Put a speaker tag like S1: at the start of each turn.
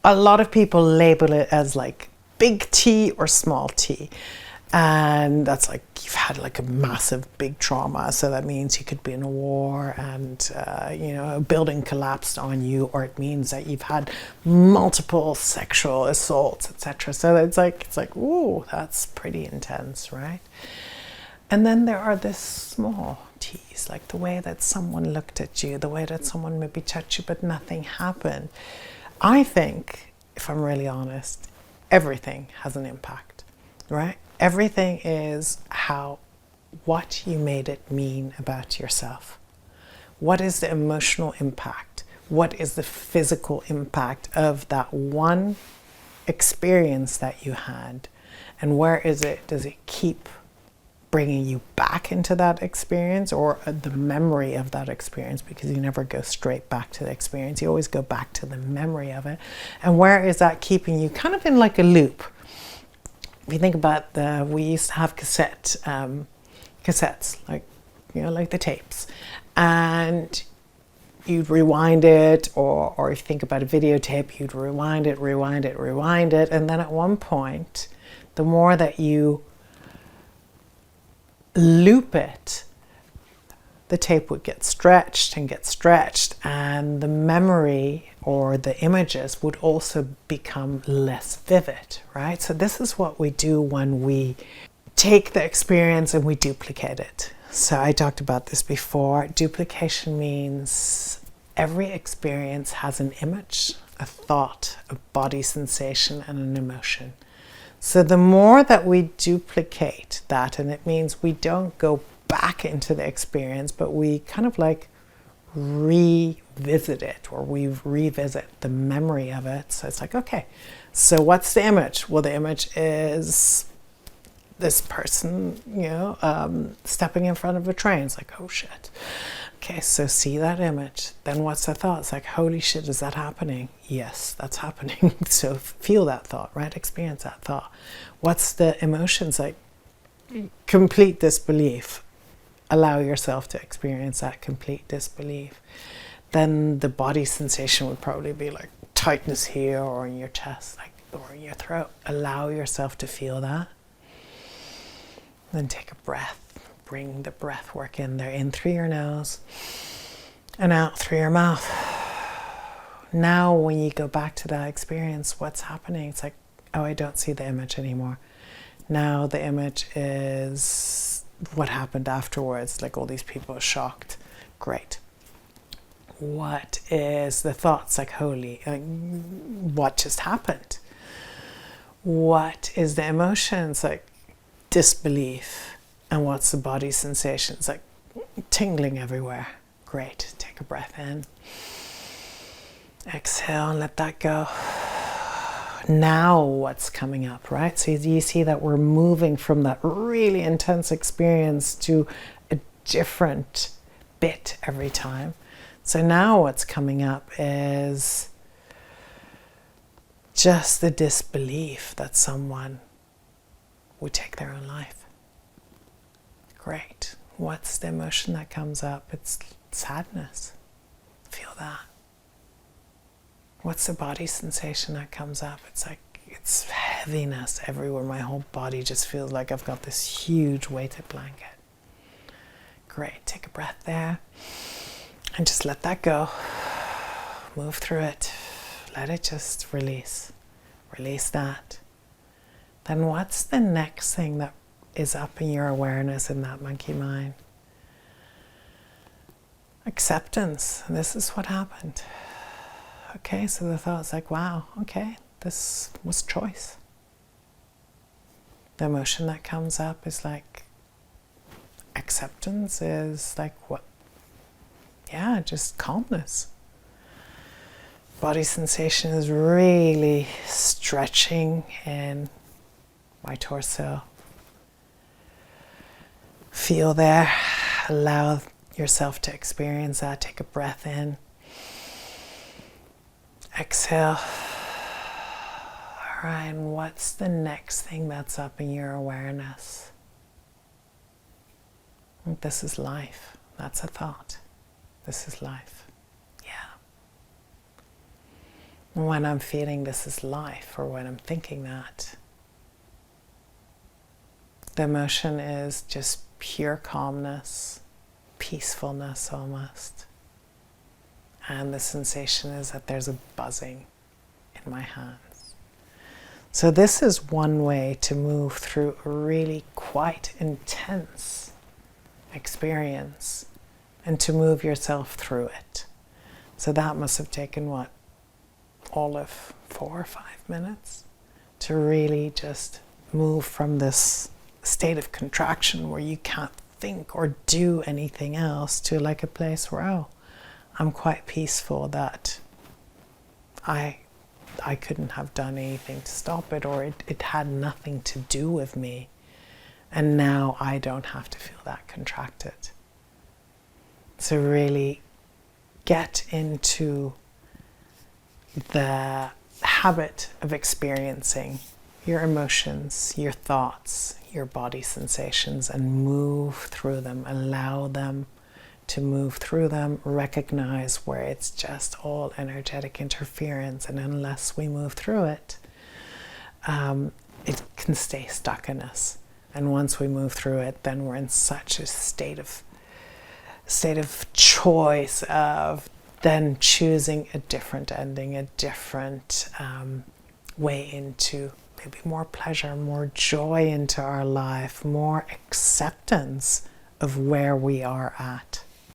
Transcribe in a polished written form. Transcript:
S1: a lot of people label it as like big T or small t. And that's like you've had like a massive big trauma. So that means you could be in a war and, a building collapsed on you, or it means that you've had multiple sexual assaults, etc. So it's like, ooh, that's pretty intense, right? And then there are the small t's, like the way that someone looked at you, the way that someone maybe touched you, but nothing happened. I think, if I'm really honest, everything has an impact, right? Everything is what you made it mean about yourself. What is the emotional impact? What is the physical impact of that one experience that you had? And where is it? Does it keep bringing you back into that experience, or the memory of that experience? Because you never go straight back to the experience. You always go back to the memory of it. And where is that keeping you kind of in like a loop? If you think about we used to have cassettes, like the tapes, and you'd rewind it, or if you think about a videotape, you'd rewind it, and then at one point, the more that you loop it, the tape would get stretched, and the memory or the images would also become less vivid, right? So this is what we do when we take the experience and we duplicate it. So I talked about this before. Duplication means every experience has an image, a thought, a body sensation, and an emotion. So the more that we duplicate that, and it means we don't go back into the experience, but we kind of like revisit it, or we revisit the memory of it. So it's like, okay, so what's the image? Well, the image is this person, stepping in front of a train. It's like, oh shit. Okay, so see that image. Then what's the thought? It's like, holy shit, is that happening? Yes, that's happening. So feel that thought, right? Experience that thought. What's the emotions? Like complete disbelief. Allow yourself to experience that complete disbelief. Then the body sensation would probably be like tightness here, or in your chest, or in your throat. Allow yourself to feel that. Then take a breath. Bring the breath work in there, in through your nose and out through your mouth. Now, when you go back to that experience, what's happening? It's like, oh, I don't see the image anymore. Now the image is what happened afterwards, like all these people are shocked. Great. What is the thoughts? Like, holy, what just happened? What is the emotions? Like disbelief. And what's the body sensations? Like tingling everywhere. Great. Take a breath in. Exhale and let that go. Now what's coming up, right? So you see that we're moving from that really intense experience to a different bit every time. So now what's coming up is just the disbelief that someone would take their own life. Great. What's the emotion that comes up? It's sadness. Feel that. What's the body sensation that comes up? It's like, it's heaviness everywhere. My whole body just feels like I've got this huge weighted blanket. Great. Take a breath there and just let that go. Move through it. Let it just release. Release that. Then what's the next thing that is up in your awareness in that monkey mind? Acceptance. This is what happened. Okay, so the thought's like, wow, okay, this was choice. The emotion that comes up is like, acceptance is like what? Yeah, just calmness. Body sensation is really stretching in my torso. Feel there. Allow yourself to experience that. Take a breath in. Exhale. All right, and what's the next thing that's up in your awareness? This is life. That's a thought. This is life. Yeah. when I'm feeling this is life, or when I'm thinking that, the emotion is just pure calmness, peacefulness almost. And the sensation is that there's a buzzing in my hands. So this is one way to move through a really quite intense experience and to move yourself through it. So that must have taken, what, all of 4 or 5 minutes to really just move from this state of contraction where you can't think or do anything else to like a place where, oh, I'm quite peaceful, that I couldn't have done anything to stop it, or it had nothing to do with me. And now I don't have to feel that contracted. So really get into the habit of experiencing your emotions, your thoughts, your body sensations, and move through them. Allow them to move through them. Recognize where it's just all energetic interference, and unless we move through it, it can stay stuck in us. And once we move through it, then we're in such a state of choice of then choosing a different ending, a different way into maybe more pleasure, more joy into our life, more acceptance of where we are at.